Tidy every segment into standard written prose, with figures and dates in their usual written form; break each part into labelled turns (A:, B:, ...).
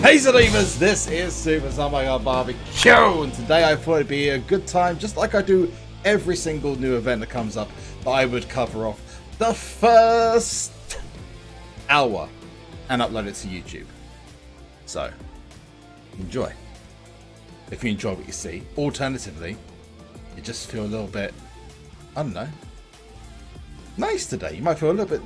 A: Hey Zalivas, this is SuperZombGBBQ, and today I thought it'd be a good time, just like I do every single new event that comes up, that I would cover off the first hour and upload it to YouTube. So, enjoy. If you enjoy what you see. Alternatively, you just feel a little bit, I don't know, nice today. You might feel a little bit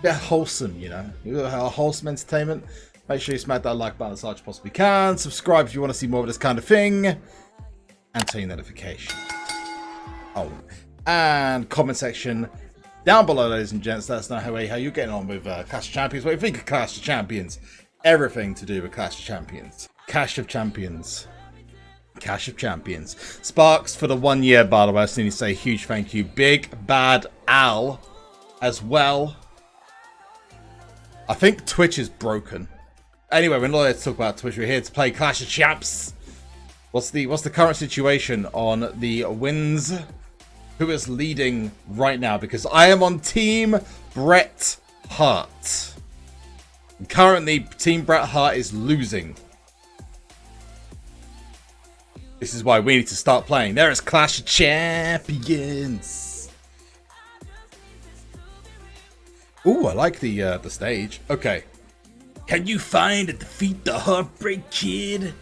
A: wholesome, you know. You got a wholesome entertainment. Make sure you smack that like button as hard as you possibly can. Subscribe if you want to see more of this kind of thing. And turn your notifications. Oh, and comment section down below, ladies and gents. Let us know how you're getting on with Clash of Champions. What do you think of Clash of Champions? Everything to do with Clash of Champions. Clash of Champions. Clash of Champions. Sparks for the 1 year, by the way. I just need to say a huge thank you. Big Bad Al as well. I think Twitch is broken. Anyway, we're not here to talk about Twitch. We're here to play Clash of Champs. What's the current situation on the wins? Who is leading right now? Because I am on Team Bret Hart. And currently, Team Bret Hart is losing. This is why we need to start playing. There is Clash of Champions. Ooh, I like the stage. Okay. Can you find and defeat the Heartbreak Kid?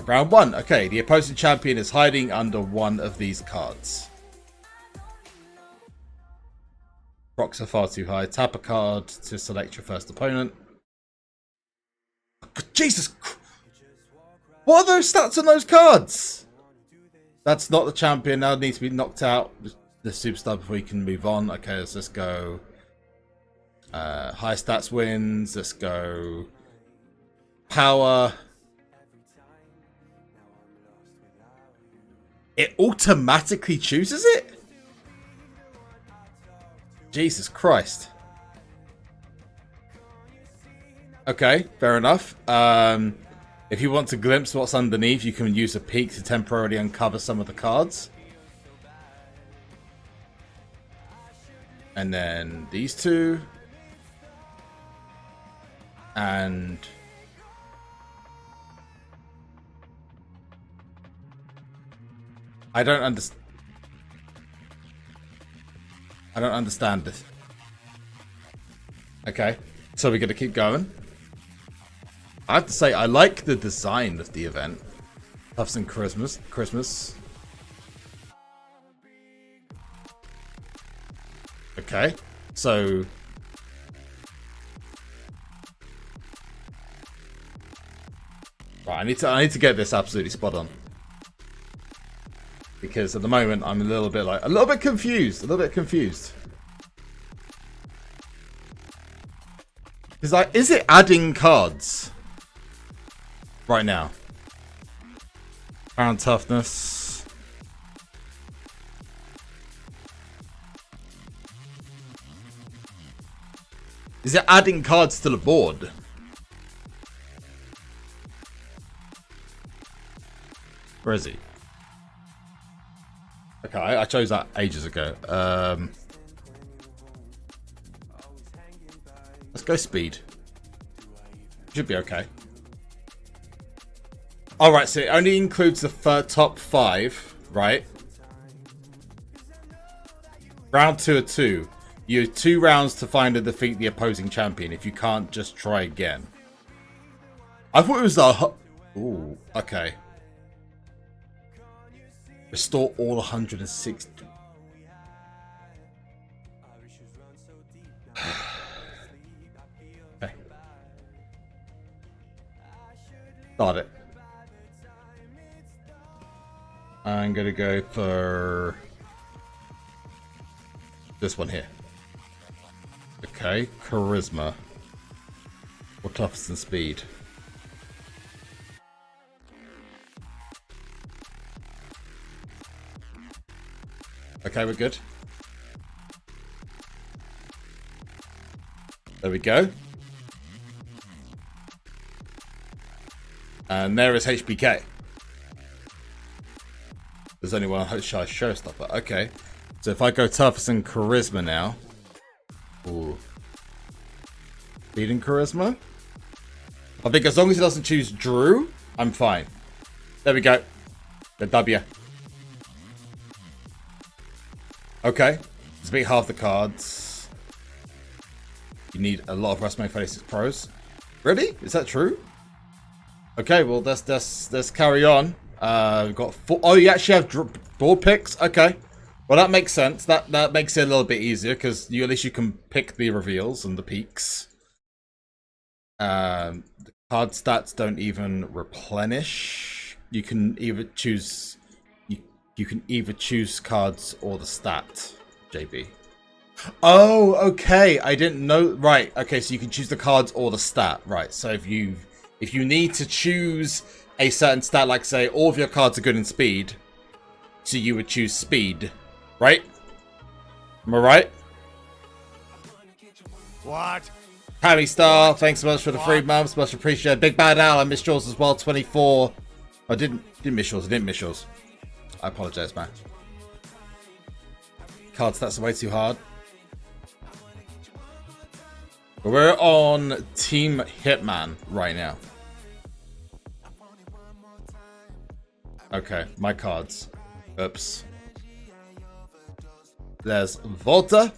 A: Round 1. Okay, the opposing champion is hiding under one of these cards. Rocks are far too high. Tap a card to select your first opponent. Jesus! What are those stats on those cards? That's not the champion. Now it needs to be knocked out. The superstar before you can move on. Okay, let's just go high stats wins. Let's go power. It automatically chooses it? Jesus Christ. Okay, fair enough. If you want to glimpse what's underneath, you can use a peek to temporarily uncover some of the cards. And then these two. And I don't understand this. Okay, so we're gonna keep going. I have to say, I like the design of the event. Have some Christmas. Okay, so right, I need to get this absolutely spot on, because at the moment I'm a little bit confused. Is is it adding cards right now? Pound toughness. Is it adding cards to the board? Where is he? Okay, I chose that ages ago. Let's go speed. Should be okay. Alright, so it only includes the top 5, right? Round 2 of 2. You have 2 rounds to find and defeat the opposing champion. If you can't, just try again. I thought it was the... Ooh, okay. Restore all 160. Okay. Start it. I'm gonna go for this one here. Okay, charisma. Or toughness and speed. Okay, we're good. There we go. And there is HBK. There's only one showstopper. Okay. So if I go toughness and charisma now. Ooh. Speed and charisma. I think as long as he doesn't choose Drew, I'm fine. There we go. The W. Okay. Let's beat half the cards. You need a lot of WrestleMania 36 pros. Really? Is that true? Okay, well let's carry on. We've got 4. Oh, you actually have board picks? Okay. Well, that makes sense. That makes it a little bit easier because at least you can pick the reveals and the peaks. The card stats don't even replenish. You can either choose you can either choose cards or the stat, JB. Oh, okay. I didn't know. Right. Okay, so you can choose the cards or the stat. Right. So if you need to choose a certain stat, like say all of your cards are good in speed, so you would choose speed, right? Am I right?
B: What?
A: Hammy Star, thanks so much for the 3 months. Much appreciated. Big Bad Al, I missed yours as well. 24. I didn't miss yours. I didn't miss yours. I apologize, man. Card stats are way too hard. But we're on Team Hitman right now. Okay, my cards. Oops. There's Volta.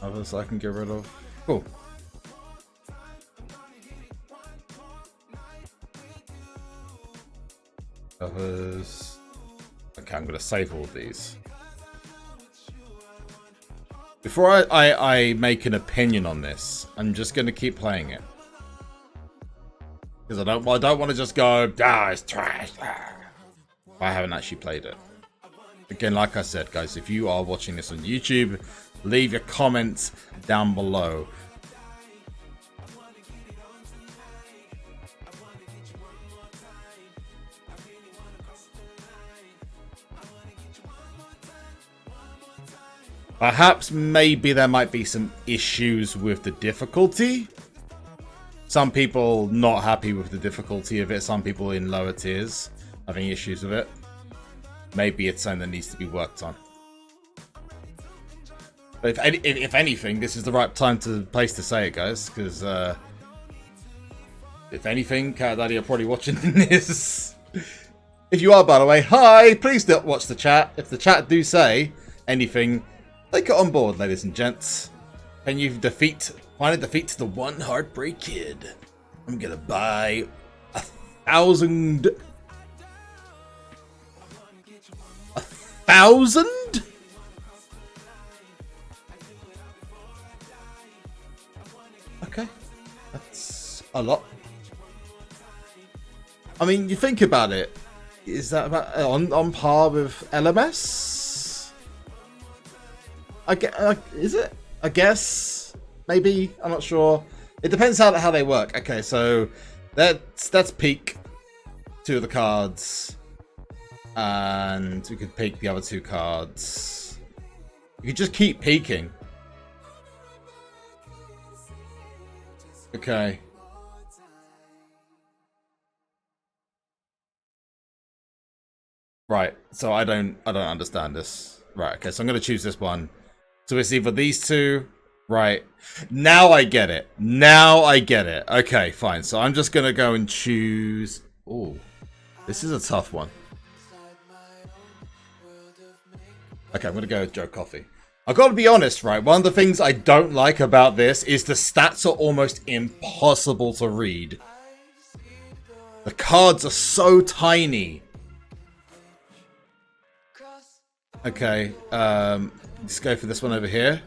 A: Others I can get rid of. Cool. Others. Okay, I'm gonna save all of these. Before I make an opinion on this, I'm just gonna keep playing it. Because I don't want to just go, it's trash. I haven't actually played it. Again, like I said, guys, if you are watching this on YouTube, leave your comments down below. Perhaps, maybe there might be some issues with the difficulty. Some people not happy with the difficulty of it. Some people in lower tiers having issues with it. Maybe it's something that needs to be worked on. But if anything, this is the right place to say it, guys. Because if anything, Cat Daddy are probably watching this. If you are, by the way, hi! Please don't watch the chat. If the chat do say anything, take it on board, ladies and gents. Can you find a defeat to the one heartbreak kid? I'm gonna buy 1,000. 1,000? Okay, that's a lot. I mean, you think about it. Is that about on par with LMS? Is it? I guess maybe. I'm not sure. It depends how they work. Okay, so that's peak 2 of the cards, and we could peek the other 2 cards. You could just keep peeking. Okay. Right. So I don't understand this. Right. Okay. So I'm gonna choose this one. So it's either these 2. Right. Now I get it. Now I get it. Okay, fine. So I'm just going to go and choose... Oh, this is a tough one. Okay, I'm going to go with Joe Coffey. I've got to be honest, right? One of the things I don't like about this is the stats are almost impossible to read. The cards are so tiny. Okay, let's go for this one over here.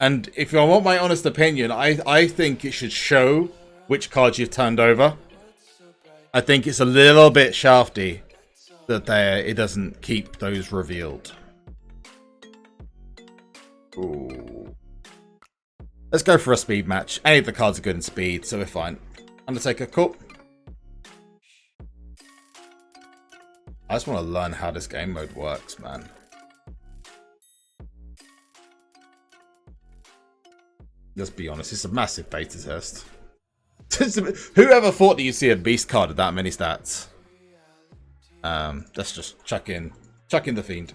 A: And if I want my honest opinion, I think it should show which cards you've turned over. I think it's a little bit shafty that it doesn't keep those revealed. Ooh. Let's go for a speed match. Any of the cards are good in speed, so we're fine. Undertaker, cool. I just want to learn how this game mode works, man. Let's be honest, it's a massive beta test. Whoever thought that you'd see a beast card with that many stats? Let's just chuck in the fiend.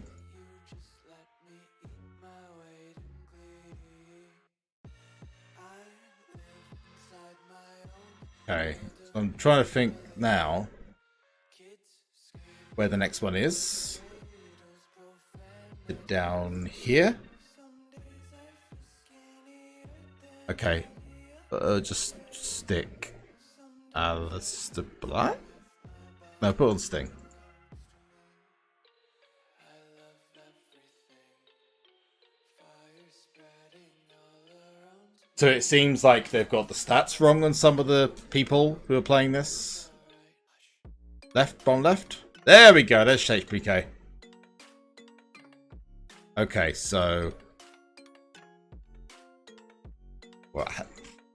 A: Okay, so I'm trying to think now where the next one is. Down here. Okay, just stick. Alistair Black? No, put on Sting. So it seems like they've got the stats wrong on some of the people who are playing this. Left, bottom left. There we go. There's HBK. Okay, so what?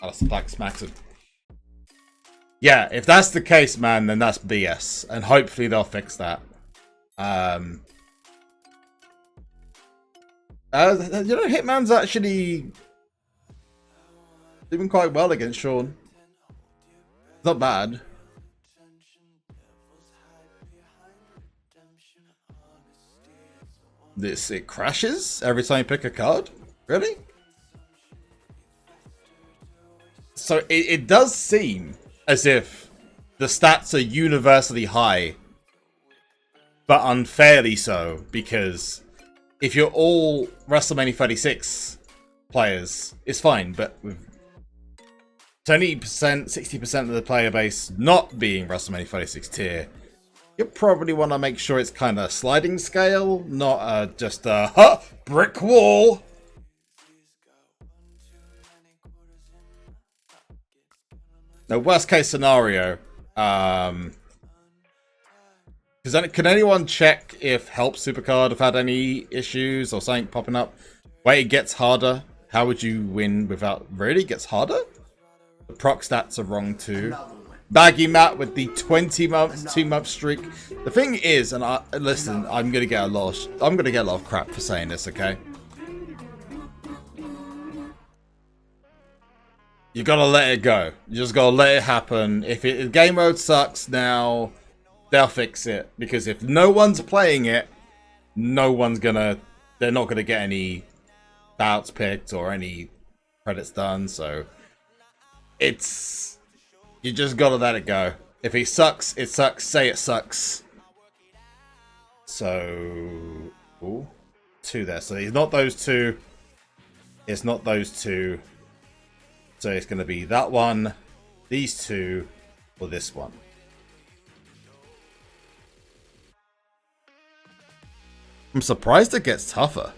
A: Alistair Black smacks him. Yeah, if that's the case, man, then that's BS, and hopefully they'll fix that. You know, Hitman's actually doing quite well against Sean. Not bad. It crashes every time you pick a card? Really? So it does seem as if the stats are universally high, but unfairly so, because if you're all WrestleMania 36 players, it's fine, but with 20%, 60% of the player base not being WrestleMania 36 tier, you probably want to make sure it's kind of sliding scale, not just a brick wall. No, worst case scenario. Can anyone check if Help SuperCard have had any issues or something popping up? Wait, it gets harder. How would you win without... Really? It gets harder? The proc stats are wrong too. Baggy Matt with the 2-month streak. The thing is, and listen, I'm gonna get a lot of crap for saying this, okay? You gotta let it go. You just gotta let it happen. If game mode sucks now, they'll fix it. Because if no one's playing it, they're not gonna get any bouts picked or any credits done. So you just gotta let it go. If it sucks, it sucks. Say it sucks. So, ooh, 2 there. So it's not those two. It's not those two. So it's going to be that one, these two, or this one. I'm surprised it gets tougher.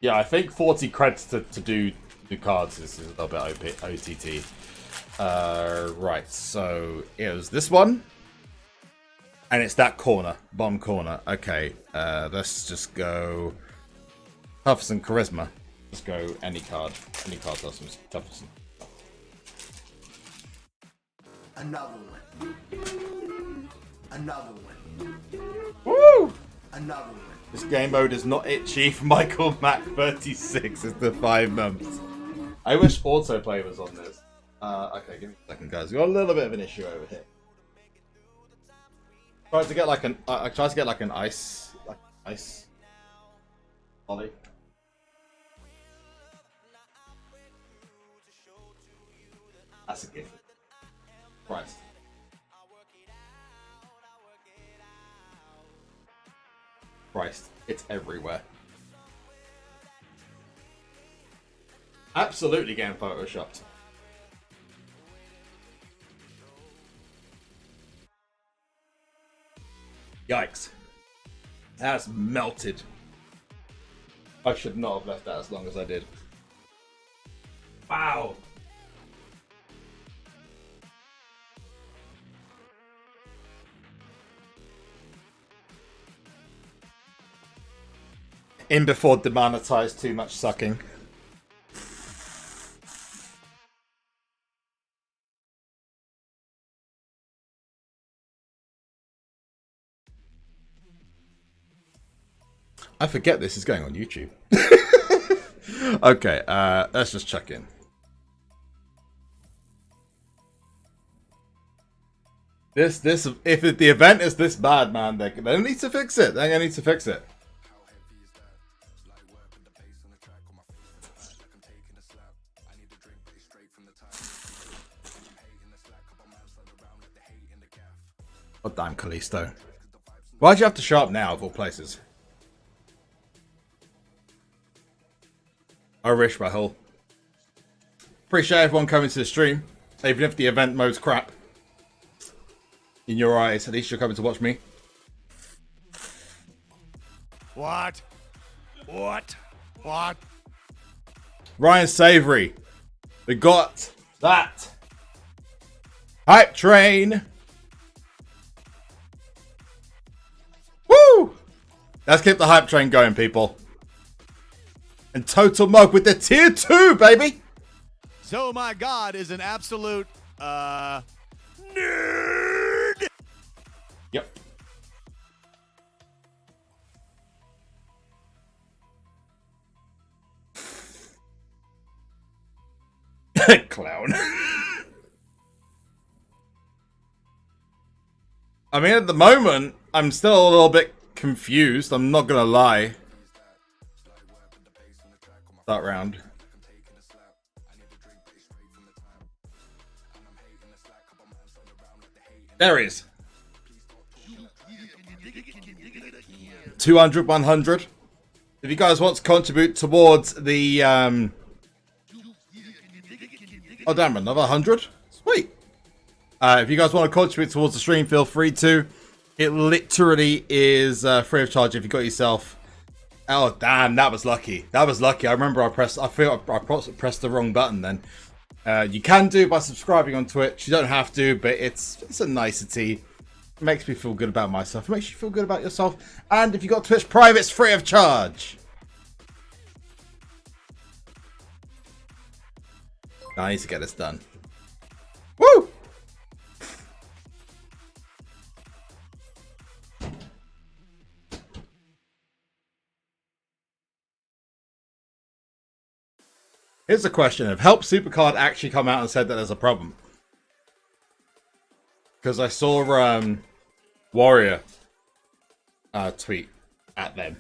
A: Yeah, I think 40 credits to do the cards is a little bit OTT. Right, so it was this one. And it's that corner, bottom corner. Okay, let's just go Jefferson Charisma. Let's go any card. Any card Jefferson.
B: Another one. Another one.
A: Woo!
B: Another one.
A: This game mode is not itchy. Michael Mac 36 is the 5 months. I wish autoplay was on this. Okay, give me a second, guys. We've got a little bit of an issue over here. I tried to get like an ice volley. That's a gift. Christ. Christ, it's everywhere. Absolutely getting photoshopped. Yikes. That's melted. I should not have left that as long as I did. Wow. In before demonetized too much sucking. I forget this is going on YouTube. Okay, let's just check in. If the event is this bad, man, they need to fix it. They're gonna need to fix it. Oh, damn, Kalisto. Why'd you have to show up now, of all places? I wish, Rahul. Appreciate everyone coming to the stream, even if the event mode's crap. In your eyes, at least you're coming to watch me.
C: What?
A: Ryan Savory. We got that. Hype train. Woo! Let's keep the hype train going, people. And Total Mug with the tier 2, baby.
C: So my God is an absolute nerd.
A: Yep. Clown. I mean, at the moment, I'm still a little bit confused. I'm not gonna lie. That round. There he is. 200, 100. If you guys want to contribute towards the oh damn, another 100. Sweet. If you guys want to contribute towards the stream, feel free to. It literally is free of charge if you got yourself. Oh damn, that was lucky. That was lucky. I remember I pressed the wrong button then. You can do by subscribing on Twitch. You don't have to, but it's a nicety. It makes me feel good about myself. It makes you feel good about yourself. And if you got Twitch Private, it's free of charge. I need to get this done. Woo! Here's a question. Have Help SuperCard actually come out and said that there's a problem? Because I saw Warrior tweet at them.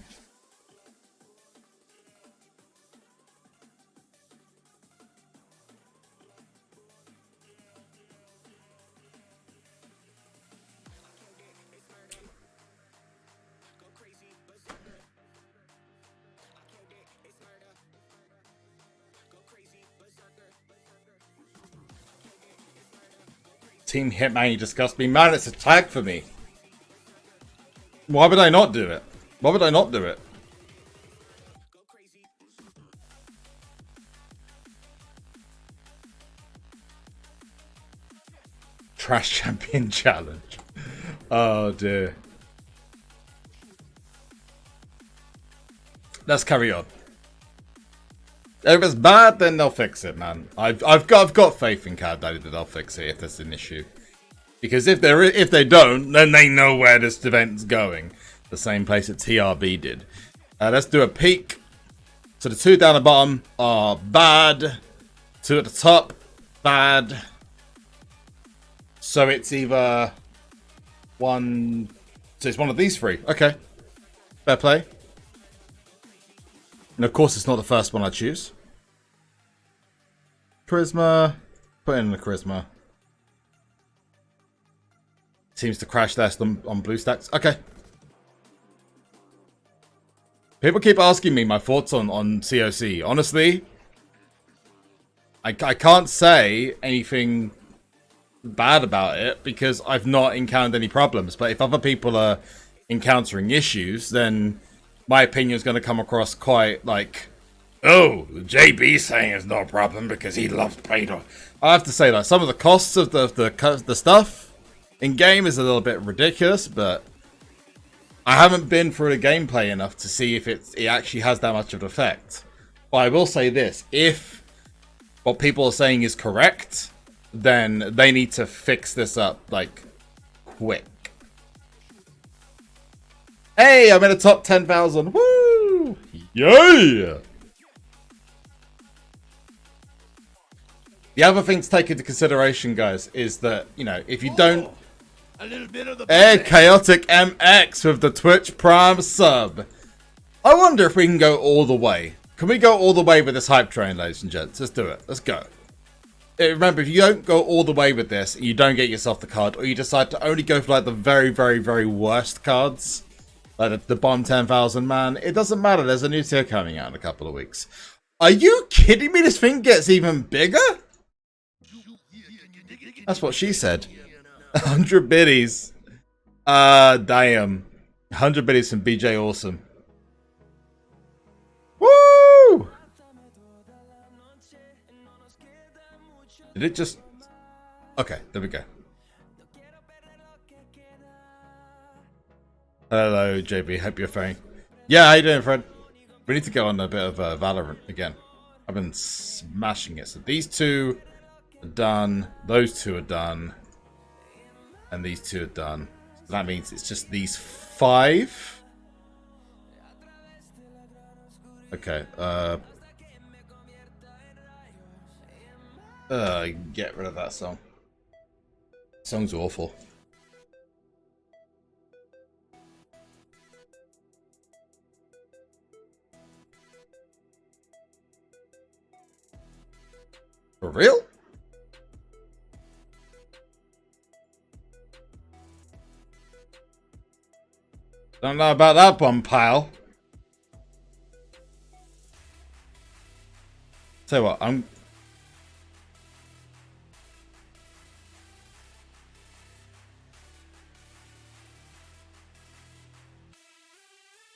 A: Team Hitman, you disgust me. Man, it's a tag for me. Why would I not do it? Why would I not do it? Trash Champion Challenge. Oh dear. Let's carry on. If it's bad, then they'll fix it, man. I've got faith in Cad Daddy that they'll fix it if there's an issue. Because if they don't, then they know where this event's going. The same place that TRB did. Let's do a peek. So the two down the bottom are bad. Two at the top, bad. So it's either one. So it's one of these three. Okay. Fair play. And of course, it's not the first one I choose. Charisma. Put in the charisma. Seems to crash less than on blue stacks. Okay. People keep asking me my thoughts on COC. Honestly, I can't say anything bad about it because I've not encountered any problems. But if other people are encountering issues, then my opinion is going to come across quite like, oh, JB saying it's not a problem because he loves Paydor. I have to say that some of the costs of the stuff in game is a little bit ridiculous, but I haven't been through the gameplay enough to see if it actually has that much of an effect. But I will say this: if what people are saying is correct, then they need to fix this up like quick. Hey, I'm in the top 10,000. Woo! Yeah! The other thing to take into consideration, guys, is that, you know, if you don't...
C: A little bit of the
A: Chaotic MX with the Twitch Prime sub. I wonder if we can go all the way. Can we go all the way with this hype train, ladies and gents? Let's do it. Let's go. Remember, if you don't go all the way with this, and you don't get yourself the card, or you decide to only go for like the very, very, very worst cards, like the Bomb 10,000 man, it doesn't matter. There's a new tier coming out in a couple of weeks. Are you kidding me? This thing gets even bigger? That's what she said. 100 biddies. Damn. 100 biddies from BJ Awesome. Woo! Did it just... Okay, there we go. Hello, JB. Hope you're fine. Yeah, how you doing, Fred? We need to go on a bit of Valorant again. I've been smashing it. So these two are done. Those two are done. And these two are done. So that means it's just these 5. Okay. Get rid of that song. Song's awful. For real? Don't know about that one, pal. Tell you what, I'm...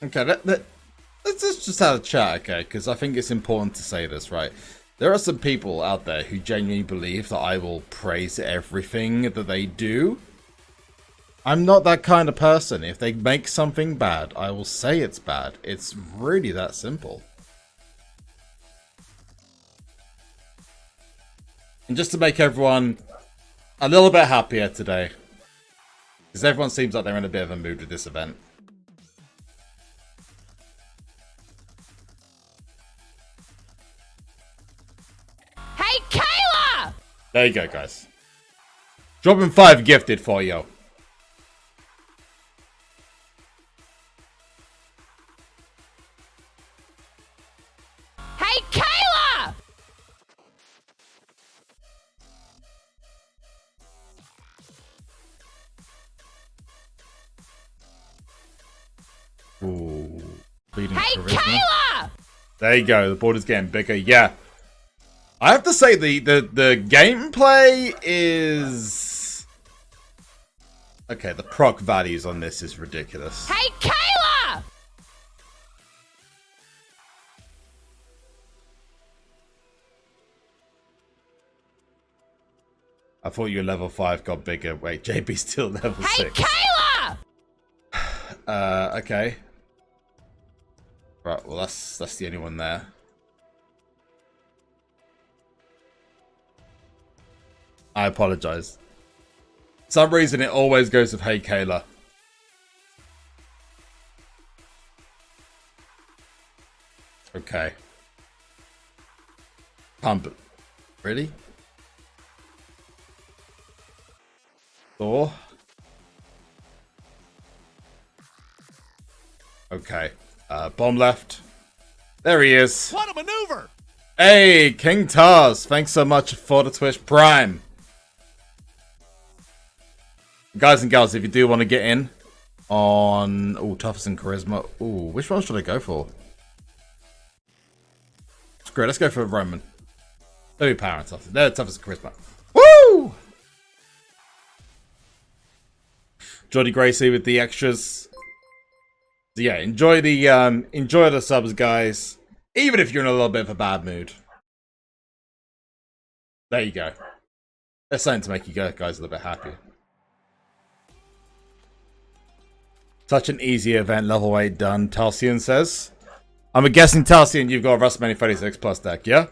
A: Okay, let's just have a chat, okay? Because I think it's important to say this, right? There are some people out there who genuinely believe that I will praise everything that they do. I'm not that kind of person. If they make something bad, I will say it's bad. It's really that simple. And just to make everyone a little bit happier today, because everyone seems like they're in a bit of a mood with this event.
D: Hey, Kayla!
A: There you go, guys. Dropping 5 gifted for you.
D: Hey, Kayla!
A: Ooh, bleeding
D: Hey,
A: charisma.
D: Kayla!
A: There you go. The border's getting bigger. Yeah. I have to say the gameplay is... Okay, the proc values on this is ridiculous.
D: Hey, Kayla!
A: I thought your level 5 got bigger. Wait, JB's still level
D: Hey,
A: 6.
D: Kayla!
A: Okay. Right, well that's the only one there. I apologize. For some reason it always goes with Hey Kayla. Okay. Pump. Really? Thor? Okay. Bomb left. There he is.
C: What a maneuver!
A: Hey, King Tars. Thanks so much for the Twitch Prime. Guys and gals, if you do want to get in on... Oh, toughest and charisma. Oh, which one should I go for? Screw it, let's go for Roman. Maybe power and toughness. They're toughest and charisma. Woo! Jordy Gracie with the extras. So yeah, enjoy the subs, guys. Even if you're in a little bit of a bad mood. There you go. There's something to make you guys a little bit happier. Such an easy event, level 8 done, Talcian says. I'm guessing, Talcian, you've got a WrestleMania 36 plus deck, yeah?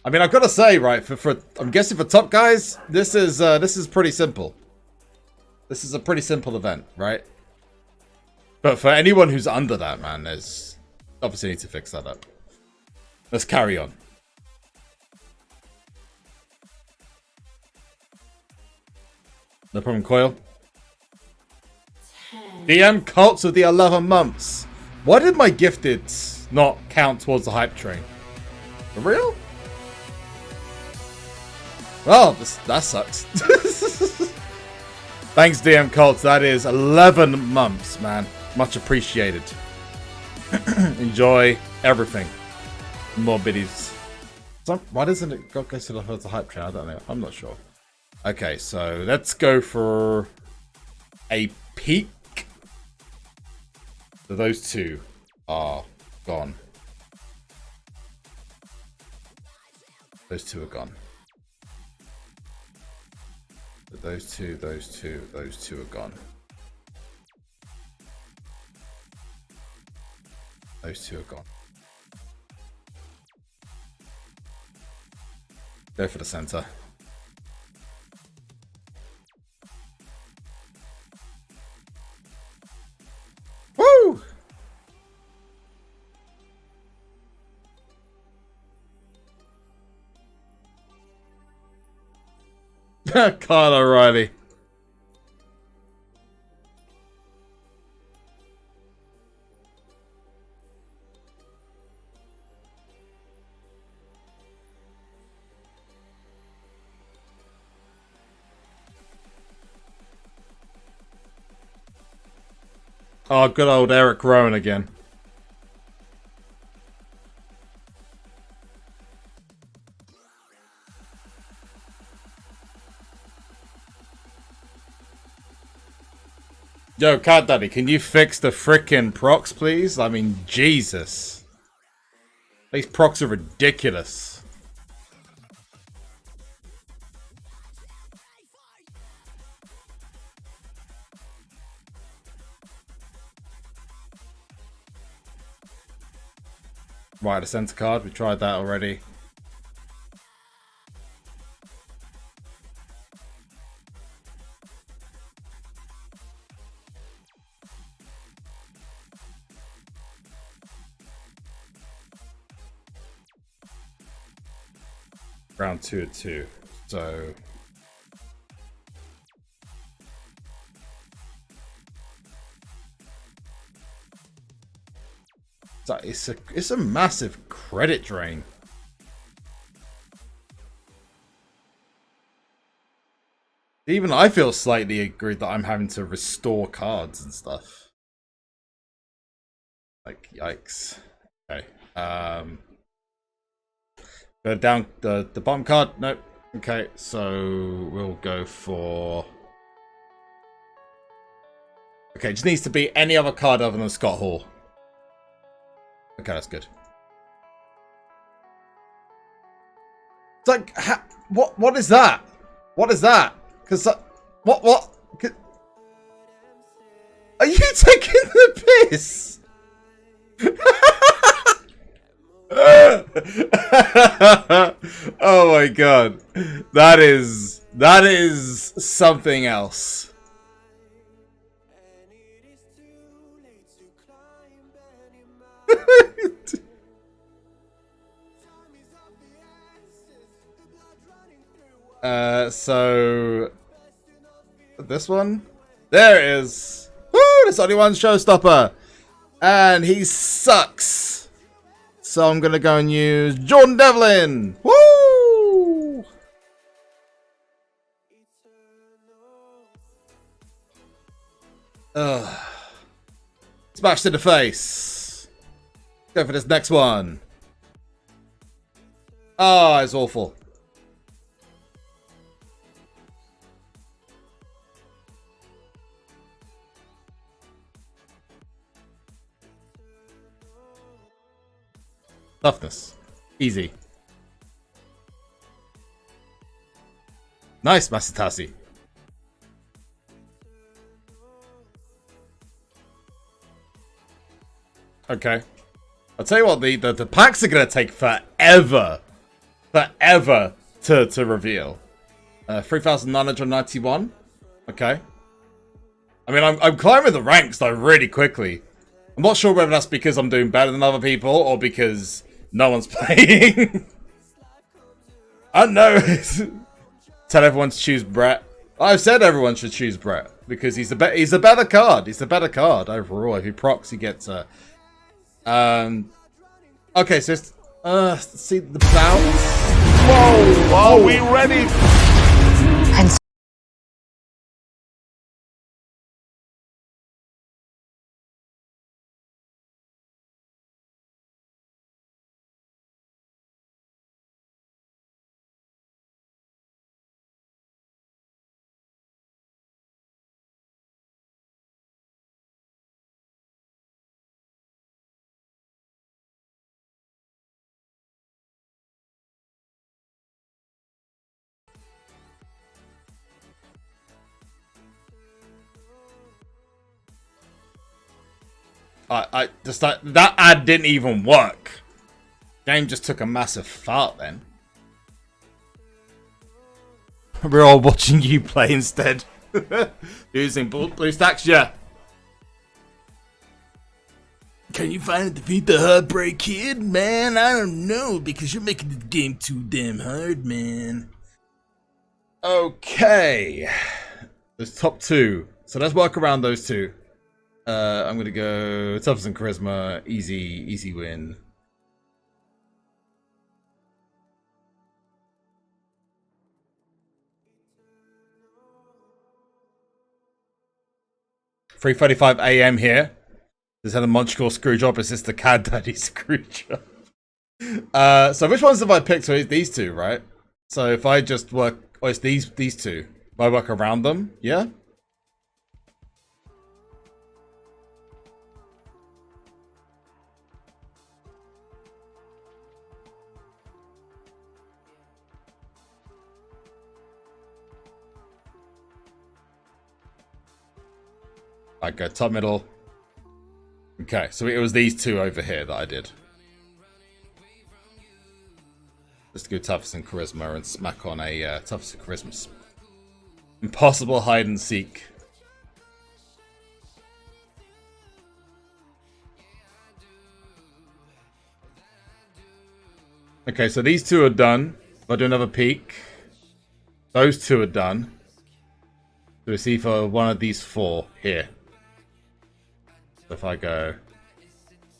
A: I mean, I've got to say, right, I'm guessing for top guys, this is pretty simple. This is a pretty simple event, right? But for anyone who's under that, man, there's obviously need to fix that up. Let's carry on. No problem, Coil. DM Cults of the 11 months. Why did my gifted not count towards the hype train? For real? Well, that sucks. Thanks, DM Cults. That is 11 months, man. Much appreciated. Enjoy everything. More biddies. Why doesn't it go to the hype train? I don't know. I'm not sure. Okay, so let's go for a peek. So those two are gone. Those two are gone. So those two are gone. Those two are gone. Go for the center. Woo! Kyle O'Reilly. Oh, good old Eric Rowan again. Yo, Cat Daddy, can you fix the frickin' procs, please? I mean, Jesus. These procs are ridiculous. Right, a center card. We tried that already. Round 2 of 2. So it's a massive credit drain. Even I feel slightly aggrieved that I'm having to restore cards and stuff. Like, yikes. Okay. Go down the bottom card. Nope. Okay, so we'll go for. Okay, it just needs to be any other card other than Scott Hall. Okay, that's good. It's like, what is that? What is that? Because what? Are you taking the piss? Oh my god, that is something else. So this one, there it is. Woo! There's only one showstopper, and he sucks. So I'm gonna go and use Jordan Devlin. Woo! Smash to the face. Go for this next one. Oh, it's awful. Toughness. Easy. Nice, Masatasi. Okay. I'll tell you what, the packs are going to take forever. Forever to reveal. 3,991. Okay. I I mean, I'm climbing the ranks though really quickly. I'm not sure whether that's because I'm doing better than other people or because no one's playing. I don't know. Tell everyone to choose Brett. I've said everyone should choose Brett because he's a better card. He's a better card overall. If he procs, he gets a. Okay, so see the bounce.
E: Whoa! Are we ready?
A: I just that ad didn't even work. Game just took a massive fart then. We're all watching you play instead. Using blue stacks, yeah. Can you finally defeat the Heartbreak Kid? Man, I don't know, because you're making the game too damn hard, man. Okay. There's top two. So let's work around those two. I'm gonna go toughness and charisma, easy win. $3:35 AM here. This had a Montreal Screwjob. Is this the Cad Daddy Screwjob? So which ones have I picked? So it's these two, right? So if I just work, it's these two. If I work around them, yeah. I go top middle. Okay, so it was these two over here that I did. Let's go toughness and charisma and smack on a toughness and charisma. Impossible hide and seek. Okay, so these two are done. If I do another peek, those two are done. So we see for one of these four here. So if I go,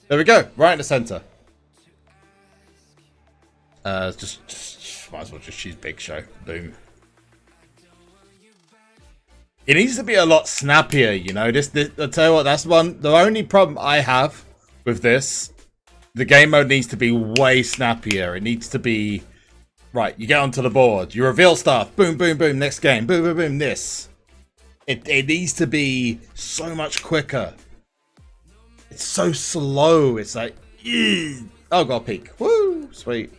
A: there we go, right in the center. Just might as well just choose Big Show. Boom. It needs to be a lot snappier, you know. This I tell you what, that's the only problem I have with this. The game mode needs to be way snappier. It needs to be right. You get onto the board, you reveal stuff. Boom, boom, boom. Next game. Boom, boom, boom. This. It needs to be so much quicker. It's so slow. It's like, ew. Oh, got a peak. Woo, sweet.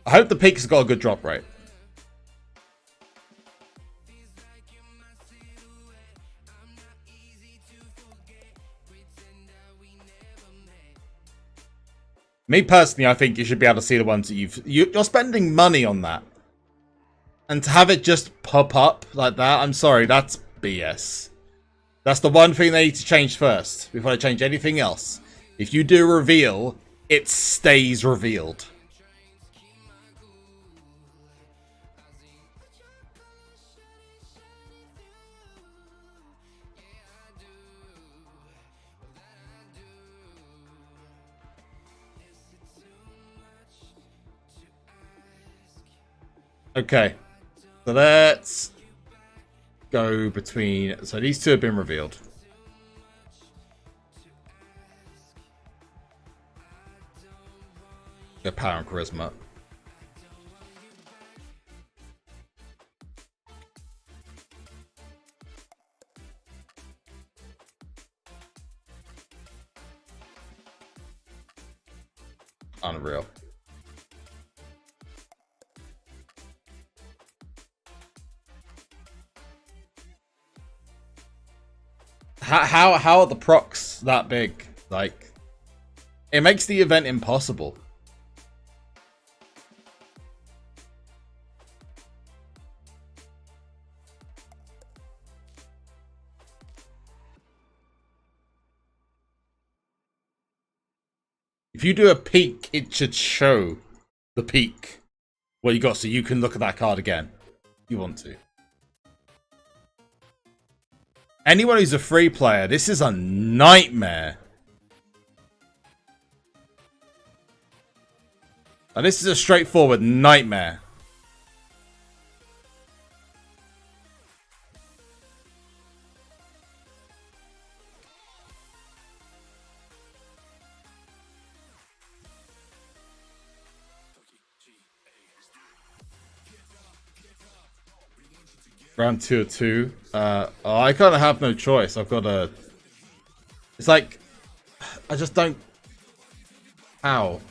A: I hope the peak has got a good drop rate. Me personally, I think you should be able to see the ones that you're spending money on that. And to have it just pop up like that, I'm sorry, that's BS. That's the one thing they need to change first, before they change anything else. If you do a reveal, it stays revealed. Okay, so let's go between. So these two have been revealed. Go power and charisma. Unreal. How are the procs that big? Like, it makes the event impossible. If you do a peek, it should show the peek. What you got, so you can look at that card again. If you want to. Anyone who's a free player, this is a nightmare. And this is a straightforward nightmare. Round 2 or 2. I kind of have no choice. I've got to... It's like... I just don't... How?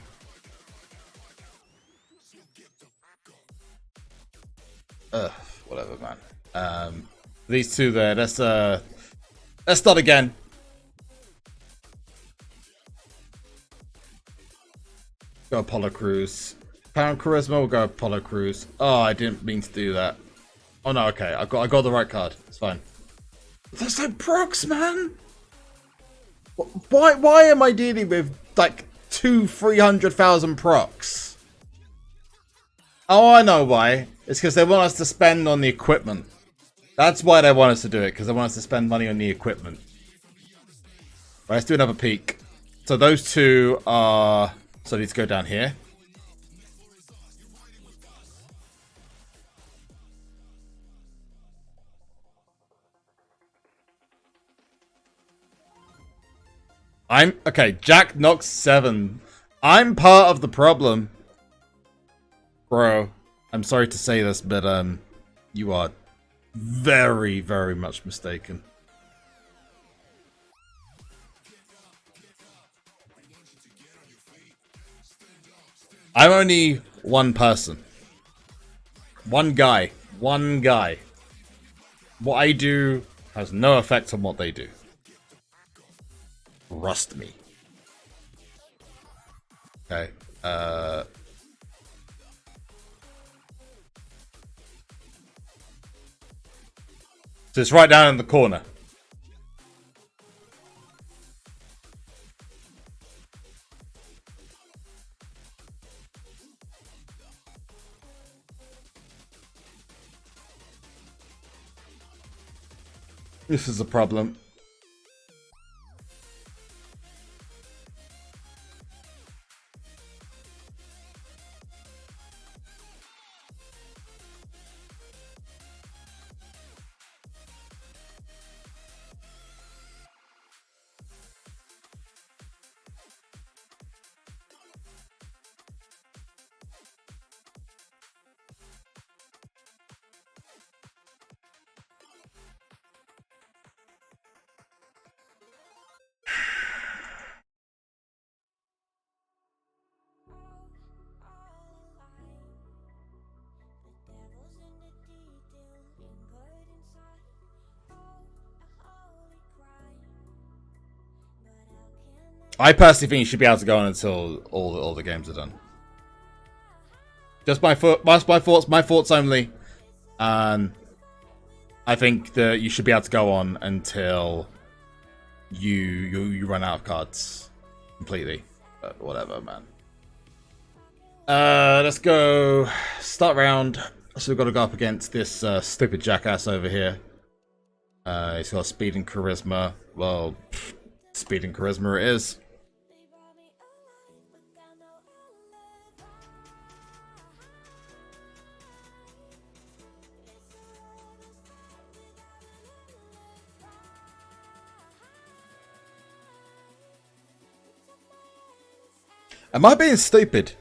A: Whatever, man. These two there. Let's start again. Go Apollo Crews. Pound Charisma, we'll go Apollo Crews. Oh, I didn't mean to do that. Oh no, okay. I got the right card. It's fine. That's like procs, man. Why am I dealing with like 200,000-300,000 procs? Oh, I know why. It's because they want us to spend on the equipment. That's why they want us to do it, because they want us to spend money on the equipment. Right, let's do another peek. So those two are... So I need to go down here. Okay, Jack knocks 7. I'm part of the problem. Bro, I'm sorry to say this, but you are very, very much mistaken. I'm only one person. One guy. One guy. What I do has no effect on what they do. Trust me. Okay. So it's right down in the corner. This is a problem. I personally think you should be able to go on until all the games are done. Just my thoughts only. I think that you should be able to go on until you run out of cards completely. But whatever, man. Let's go start round. So we've got to go up against this stupid jackass over here. He's got speed and charisma. Well, speed and charisma it is. Am I being stupid?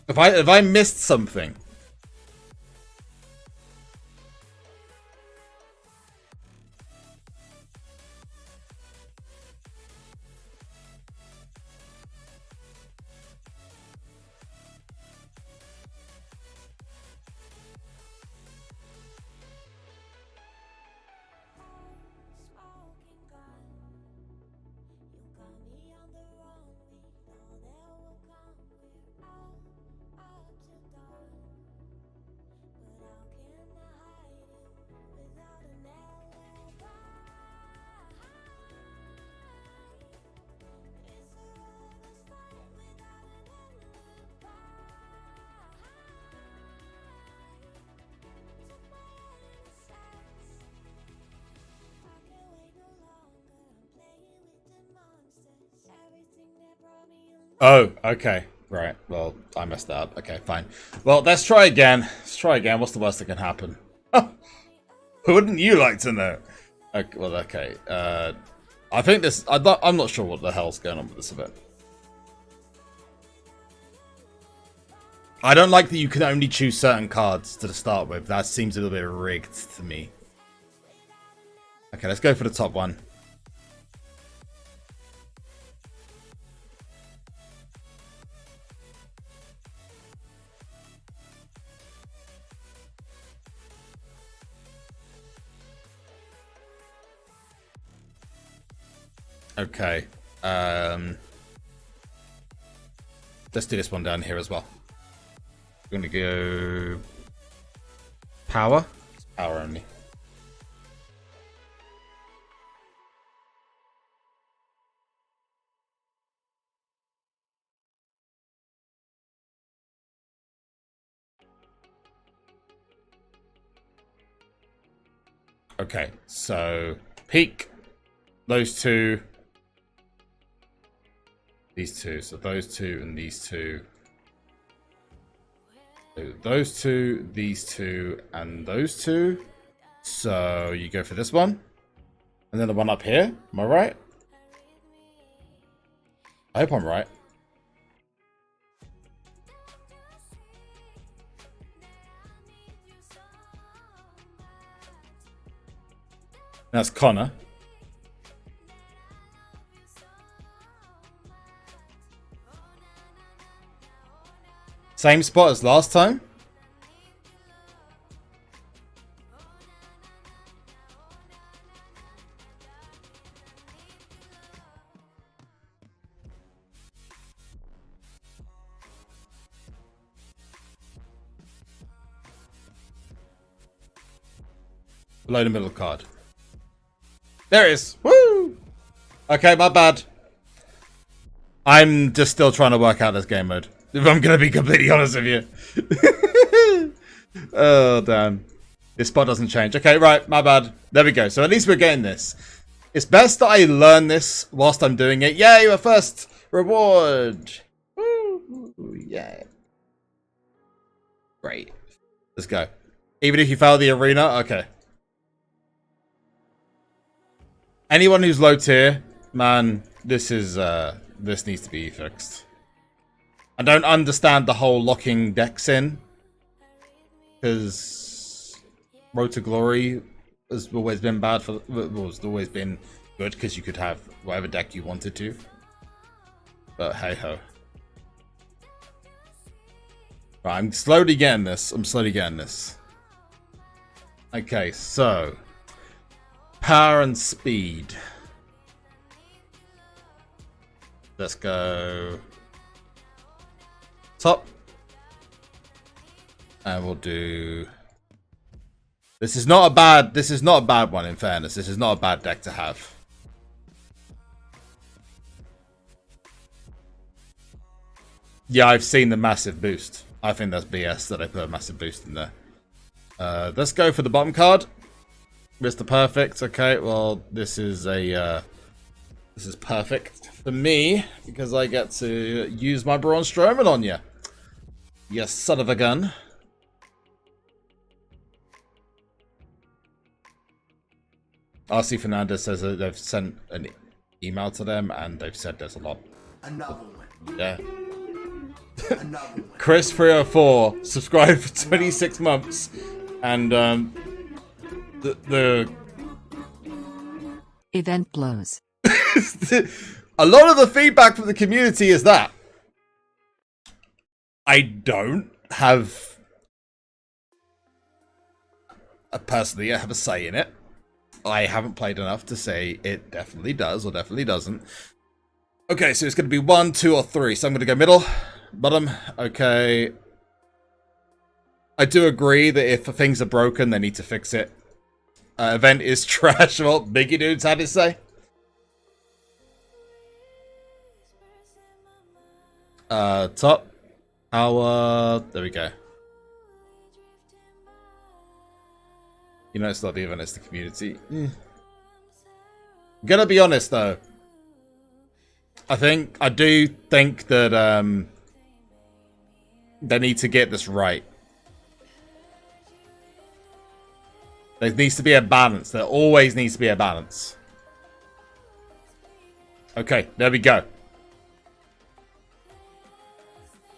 A: Have I missed something? Oh, okay. Right. Well, I messed that up. Okay, fine. Well, let's try again. Let's try again. What's the worst that can happen? Wouldn't you like to know? Okay, well, okay. I think this... I'm not sure what the hell's going on with this event. I don't like that you can only choose certain cards to start with. That seems a little bit rigged to me. Okay, let's go for the top one. Okay. Let's do this one down here as well. We're gonna go power. It's power only. Okay, so peak those two. These two, so those two and these two. So those two, these two, and those two. So you go for this one. And then the one up here. Am I right? I hope I'm right. That's Connor. Same spot as last time. Below the middle card. There it is. Woo! Okay, my bad. I'm just still trying to work out this game mode. If I'm going to be completely honest with you. Oh, damn. This spot doesn't change. Okay, right. My bad. There we go. So at least we're getting this. It's best that I learn this whilst I'm doing it. Yay, my first reward. Woo, yeah. Great. Let's go. Even if you fail the arena? Okay. Anyone who's low tier, man, this is, this needs to be fixed. I don't understand the whole locking decks in, because Road to Glory has always been bad for, well, it's always been good because you could have whatever deck you wanted to. But hey ho. Right, I'm slowly getting this. Okay, so power and speed. Let's go top. And we'll do... This is not a bad one, in fairness. This is not a bad deck to have. Yeah, I've seen the massive boost. I think that's BS that they put a massive boost in there. Let's go for the bottom card. Mr. Perfect. Okay, well, this is a... this is perfect for me, because I get to use my Braun Strowman on you. You son of a gun. RC Fernandez says that they've sent an email to them, and they've said there's a lot.
B: Another one.
A: Yeah.
B: Another one.
A: Chris 304 subscribed for 26 months, and the
F: event blows.
A: a lot of the feedback from the community is that I don't have personally I have a say in it. I haven't played enough to say it definitely does or definitely doesn't. Okay, so it's going to be 1, 2, or 3. So I'm going to go middle, bottom. Okay. I do agree that if things are broken, they need to fix it. Event is trash. Well, Biggie Dudes had to say. Top. Our... There we go. You know, it's not the event, it's the community. I'm gonna be honest, though. I do think that they need to get this right. There needs to be a balance. There always needs to be a balance. Okay, there we go.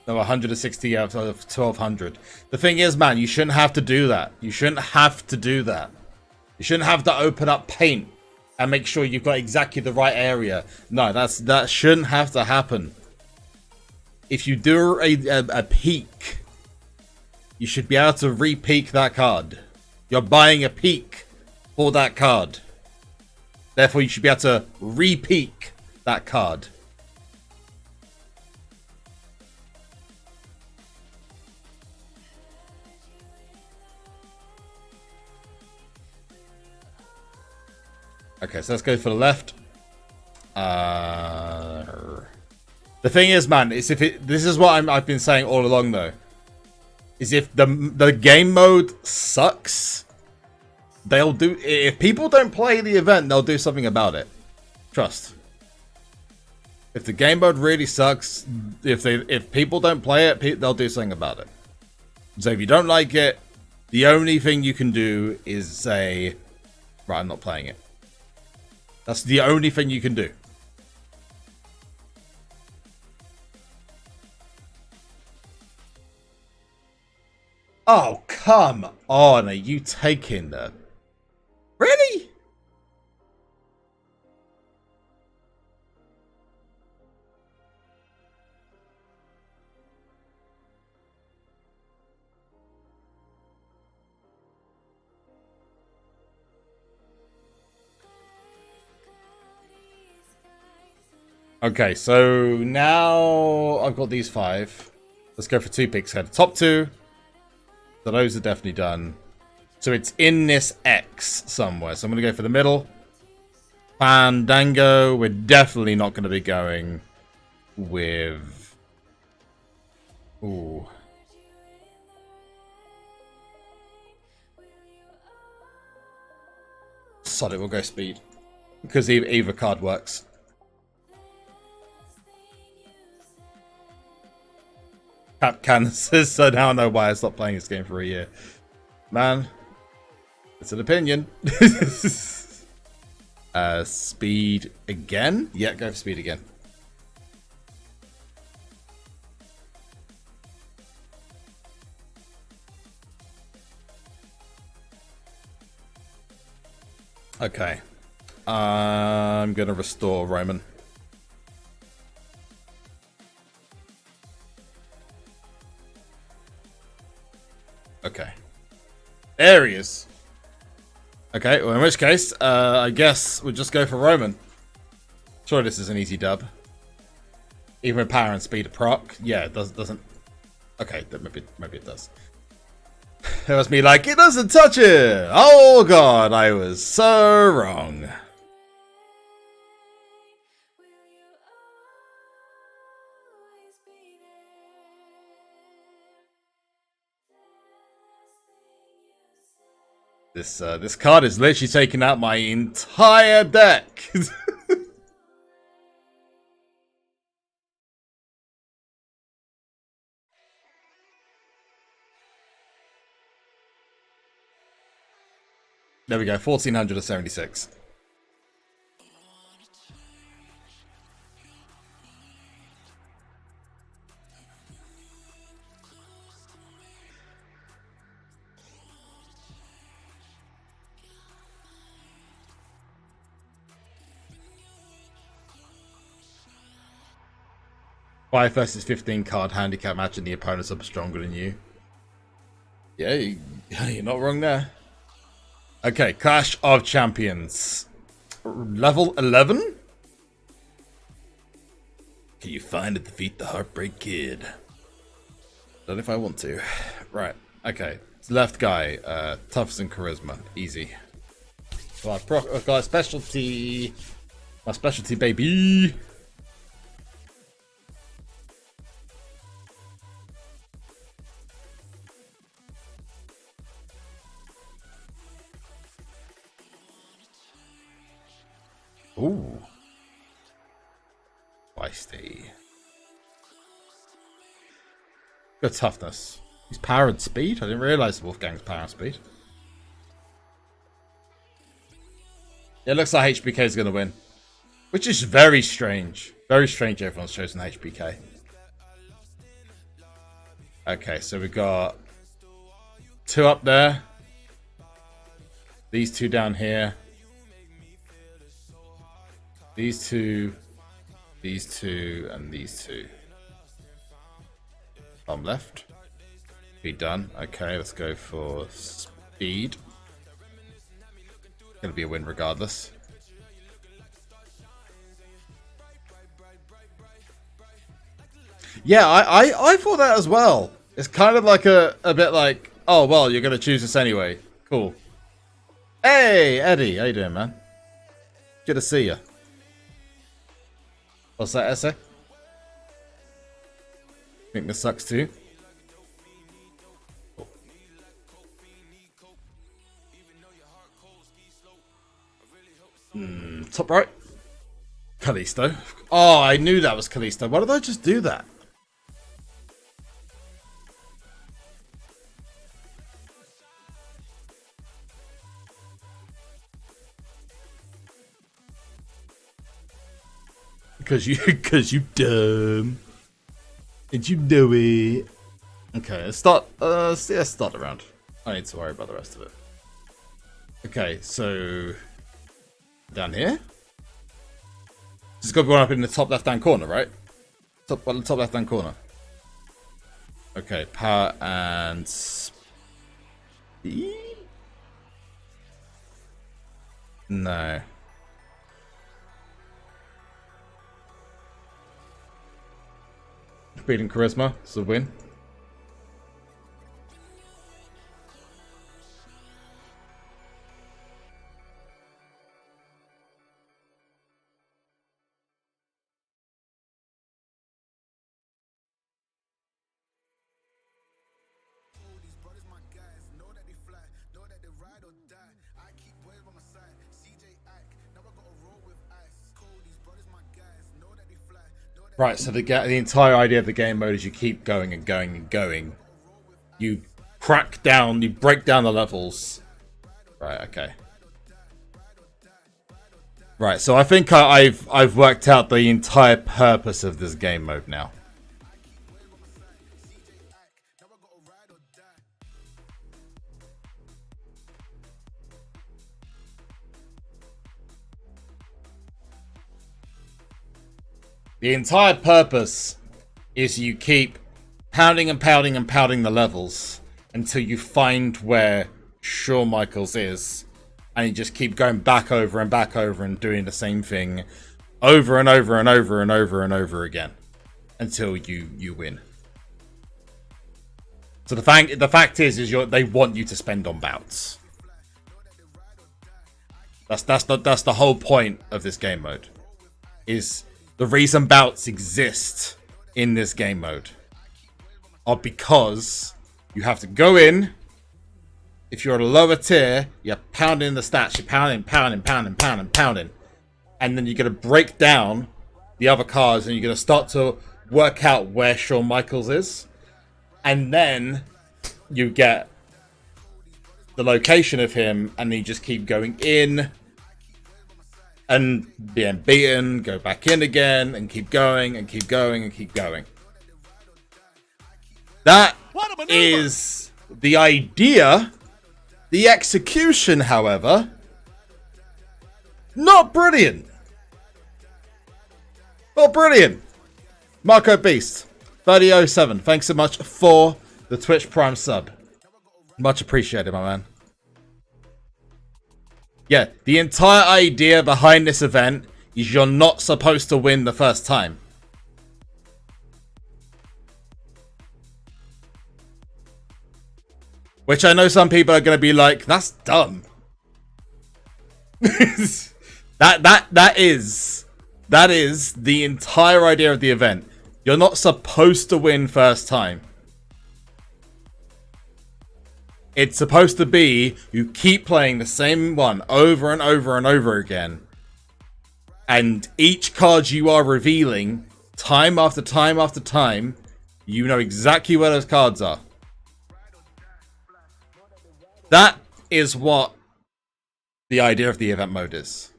A: No, 160 out of 1200. The thing is, man, you shouldn't have to do that. You shouldn't have to do that. You shouldn't have to open up paint and make sure you've got exactly the right area. No, that shouldn't have to happen. If you do a peak, you should be able to re-peak that card. You're buying a peak for that card. Therefore, you should be able to re-peak that card. Okay, so let's go for the left. The thing is, man, is this is what I've been saying all along, though. Is if the game mode sucks, they'll do. If people don't play the event, they'll do something about it. Trust. If the game mode really sucks, if people don't play it, they'll do something about it. So if you don't like it, the only thing you can do is say, right, I'm not playing it. That's the only thing you can do. Oh, come on. Are you taking that? Really? Okay, so now I've got these 5. Let's go for 2 picks here. The top 2. So those are definitely done. So it's in this X somewhere. So I'm going to go for the middle. Fandango. We're definitely not going to be going with... Ooh. Sod it, we'll go speed. Because either card works. Capcan says, so now I know why I stopped playing this game for a year. Man, it's an opinion. Speed again? Yeah, go for speed again. Okay. I'm going to restore Roman. Okay. There he is. Okay, well, in which case, I guess we'll just go for Roman. Sure, this is an easy dub. Even with power and speed of proc. Yeah, it doesn't... Okay, maybe it does. It was me like, it doesn't touch it! Oh god, I was so wrong. This card is literally taking out my entire deck. There we go, 1476. Five versus 15 card handicap match and the opponents are stronger than you. Yeah, you're not wrong there. Okay, Clash of Champions. Level 11? Can you find and defeat the Heartbreak Kid? Don't know if I want to. Right, okay. Left guy, toughness and charisma. Easy. So I've got a specialty. My specialty, baby. Ooh. feisty. Good toughness. He's power and speed? I didn't realise Wolfgang's power and speed. It looks like HBK is going to win. Which is very strange. Very strange everyone's chosen HBK. Okay, so we got 2 up there. These 2 down here. These 2. These 2 and these 2. Bottom left. Be done. Okay, let's go for speed. Gonna be a win regardless. Yeah, I thought that as well. It's kind of like a bit like, oh well, you're gonna choose this anyway. Cool. Hey, Eddie, how you doing, man? Good to see you. What's that essay? Think this sucks too. Top right. Kalisto. Oh, I knew that was Kalisto. Why did I just do that? Because you dumb. Did you do it? Okay, let's start. Let's start around. I need to worry about the rest of it. Okay, so down here. It's got to be one up in the top left-hand corner, right? Top left-hand corner. Okay, power and speed. No. Speed and charisma, it's a win. Right, so the entire idea of the game mode is you keep going and going and going. You break down the levels. Right, okay. Right, so I think I've worked out the entire purpose of this game mode now. The entire purpose is you keep pounding and pounding and pounding the levels until you find where Shawn Michaels is, and you just keep going back over and back over and doing the same thing over and over and over and over and over again until you win. So the fact is they want you to spend on bouts. That's the whole point of this game mode. Is the reason bouts exist in this game mode are because you have to go in. If you're at a lower tier, you're pounding the stats. You're pounding. And then you're going to break down the other cards and you're going to start to work out where Shawn Michaels is. And then you get the location of him and you just keep going in and being beaten, go back in again, and keep going, and keep going, and keep going. That is the idea. The execution, however, not brilliant. Not brilliant. Marco Beast, 3007, thanks so much for the Twitch Prime sub. Much appreciated, my man. Yeah, the entire idea behind this event is you're not supposed to win the first time. Which I know some people are going to be like, that's dumb. that is the entire idea of the event. You're not supposed to win first time. It's supposed to be you keep playing the same one over and over and over again. And each card you are revealing time after time after time, you know exactly where those cards are. That is what the idea of the event mode is.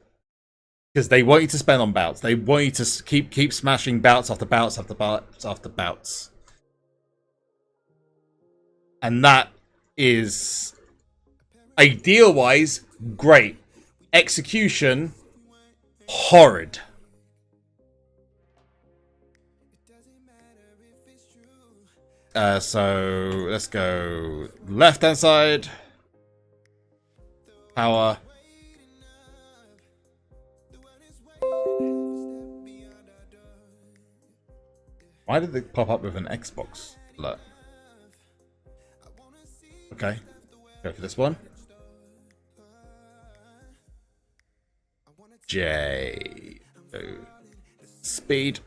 A: Because they want you to spend on bouts. They want you to keep smashing bouts after bouts after bouts after bouts. And that is, idea-wise, great. Execution, horrid. So let's go left-hand side. Power. Why did they pop up with an Xbox alert? Okay, go for this one. J. Speed.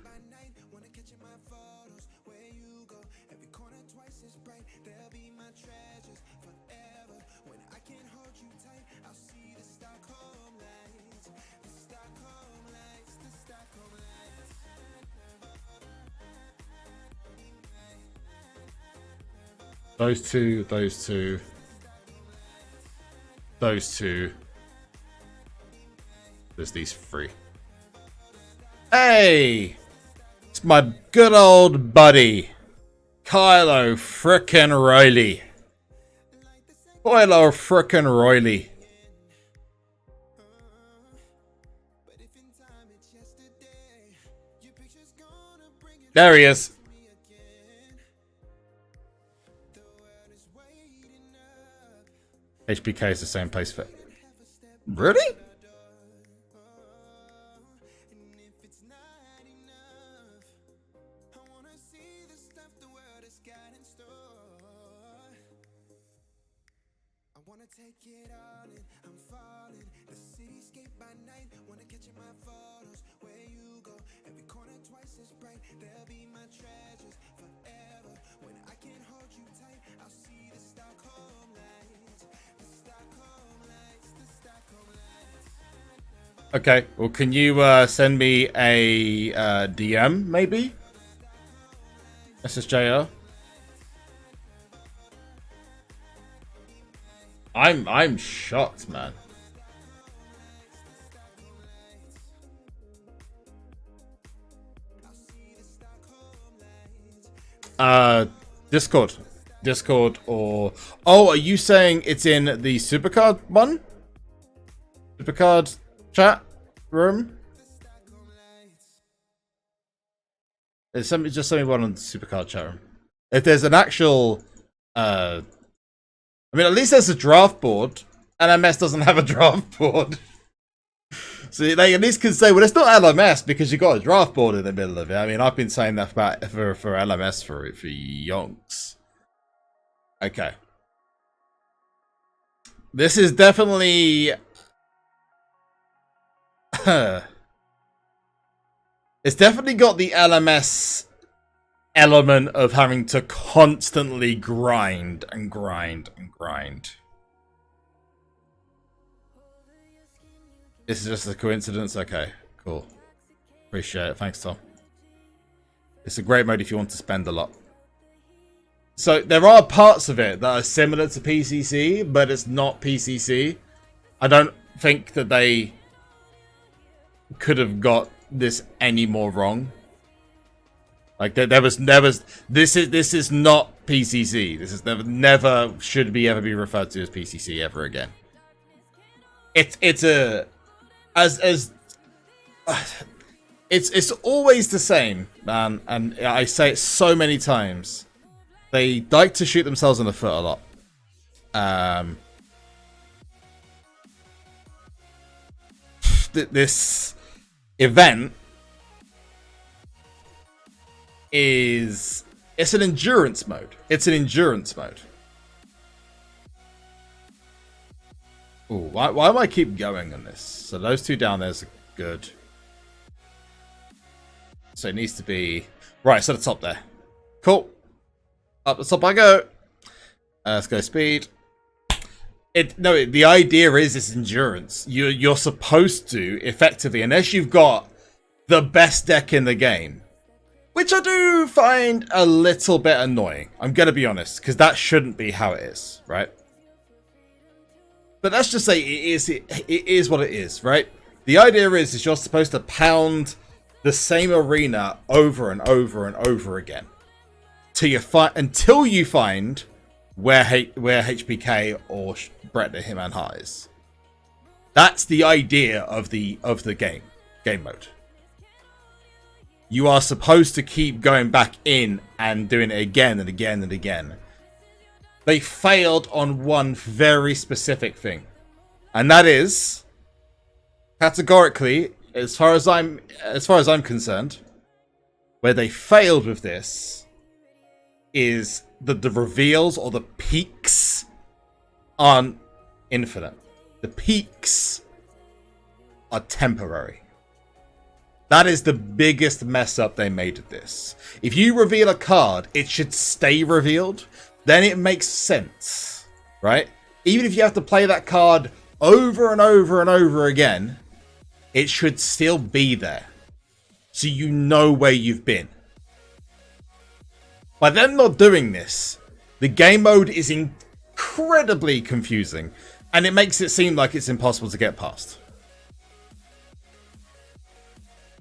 A: Those two, those two, those two. There's these three. Hey! It's my good old buddy, Kylo frickin' Riley. Kylo frickin' Riley. There he is. HBK is the same place for... Really? Okay, well, can you send me a DM, maybe? SSJR? I'm shocked, man. Discord or... Oh, are you saying it's in the SuperCard one? SuperCard chat room? Just send me one on the SuperCard chat room. If there's an actual... I mean, at least there's a draft board. LMS doesn't have a draft board. So they at least can say, well, it's not LMS because you got a draft board in the middle of it. I mean, I've been saying that for LMS for yonks. Okay. This is definitely... It's definitely got the LMS element of having to constantly grind and grind and grind. This is just a coincidence? Okay, cool. Appreciate it. Thanks, Tom. It's a great mode if you want to spend a lot. So, there are parts of it that are similar to PCC, but it's not PCC. I don't think that they could have got this any more wrong. Like, this is not PCC. This is never should ever be referred to as PCC ever again. It's always the same, man, and I say it so many times. They like to shoot themselves in the foot a lot. This event it's an endurance mode. It's an endurance mode. Ooh, why do I keep going on this? So those two down there's good. So it needs to be right. So the top there. Cool. Up the top I go. Let's go speed. The idea is it's endurance. You're supposed to effectively, unless you've got the best deck in the game, Which I do find a little bit annoying. I'm going to be honest, because that shouldn't be how it is, right? But let's just say it is what it is, right? The idea is you're supposed to pound the same arena over and over and over again until you find where HBK or Bret the Hitman Hart is. That's the idea of the game mode. You are supposed to keep going back in and doing it again and again and again. They failed on one very specific thing, and that is categorically, as far as I'm concerned, where they failed with this is that the reveals or the peaks aren't infinite. The peaks are temporary. That is the biggest mess up they made of this. If you reveal a card, it should stay revealed. Then it makes sense, right? Even if you have to play that card over and over and over again, it should still be there, so you know where you've been. By them not doing this, the game mode is incredibly confusing, and it makes it seem like it's impossible to get past.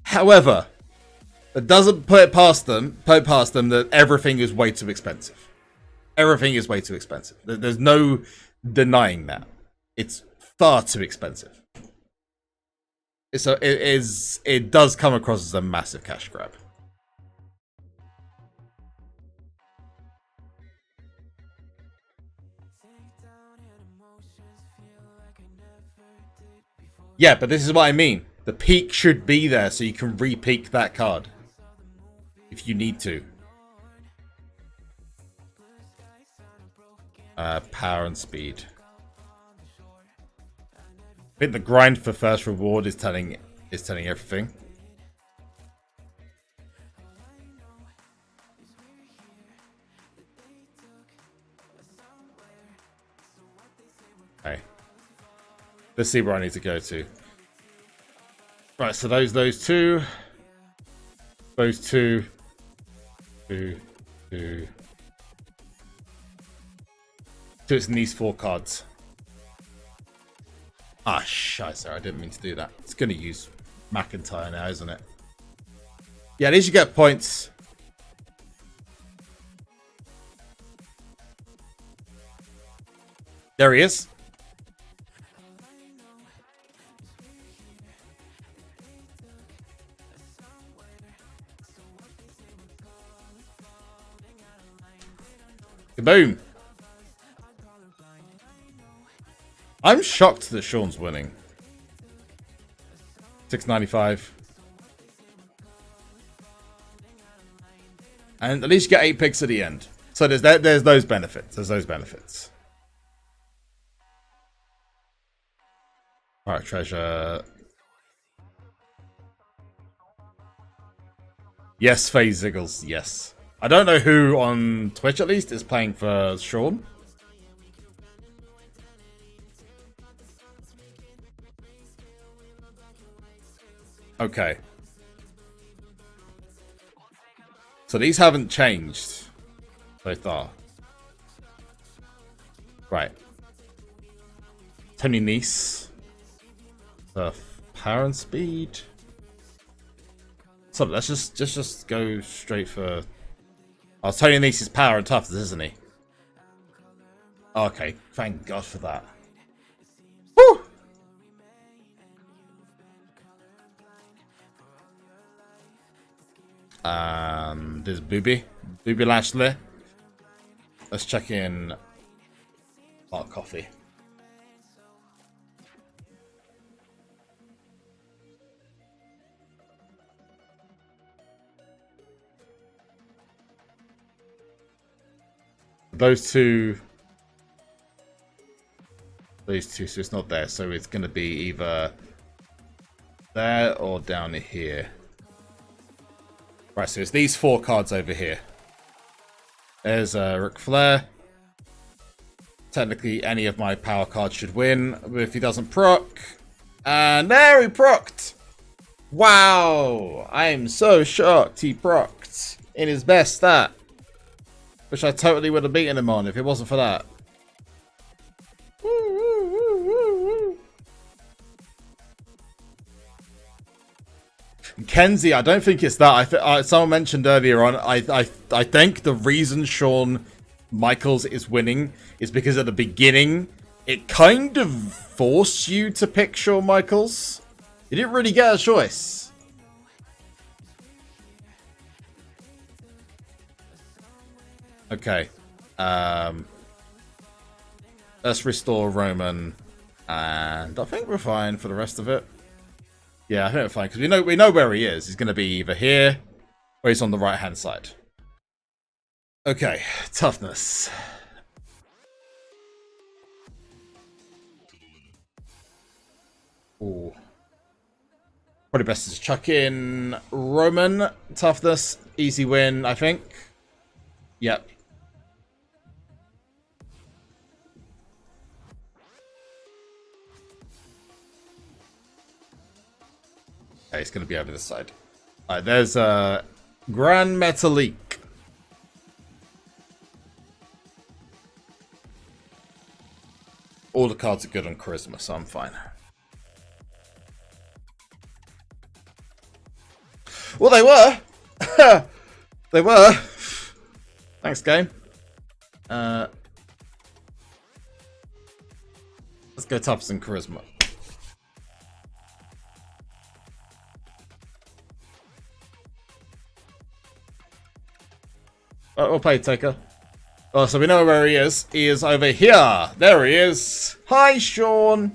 A: However, it doesn't put it past them that everything is way too expensive. Everything is way too expensive. There's no denying that. It's far too expensive. It does come across as a massive cash grab. Yeah, but this is what I mean. The peak should be there so you can re-peak that card if you need to. Power and speed. I think the grind for first reward is telling everything. Okay. Let's see where I need to go to. Right, so those two. Those two. Two. So it's in these 4 cards. Ah, scheiße, I didn't mean to do that. It's going to use McIntyre now, isn't it? Yeah, at least you get points. There he is. Kaboom. I'm shocked that Sean's winning. 695. And at least you get 8 picks at the end. So there's those benefits. There's those benefits. Alright, treasure. Yes, FaZe Ziggles, yes. I don't know who on Twitch at least is playing for Sean. Okay. So these haven't changed so far. Right. Tony Nese. Power and speed. So let's just go straight for... Oh, Tony Nese's power and toughness, isn't he? Okay, thank God for that. Woo! There's Booby Lashley. Let's check in Mark Coffee. Those two, so it's not there, so it's going to be either there or down here. Right, so it's these 4 cards over here. There's Ric Flair. Technically, any of my power cards should win, but if he doesn't proc. And there he procced! Wow! I'm so shocked he procced in his best stat. Which I totally would have beaten him on if it wasn't for that. Kenzie, I don't think it's that. Someone mentioned earlier on, I think the reason Shawn Michaels is winning is because at the beginning, it kind of forced you to pick Shawn Michaels. You didn't really get a choice. Okay. Let's restore Roman. And I think we're fine for the rest of it. Yeah, I think we're fine. Because we know where he is. He's going to be either here or he's on the right-hand side. Okay. Toughness. Ooh. Probably best is chuck in Roman. Toughness. Easy win, I think. Yep. Okay, it's going to be over this side. Alright, there's Grand Metalik. All the cards are good on Charisma, so I'm fine. Well, they were. They were. Thanks, game. Let's go Tops and Charisma. Oh, we'll play Taker. Oh, so we know where he is. He is over here. There he is. Hi, Shawn.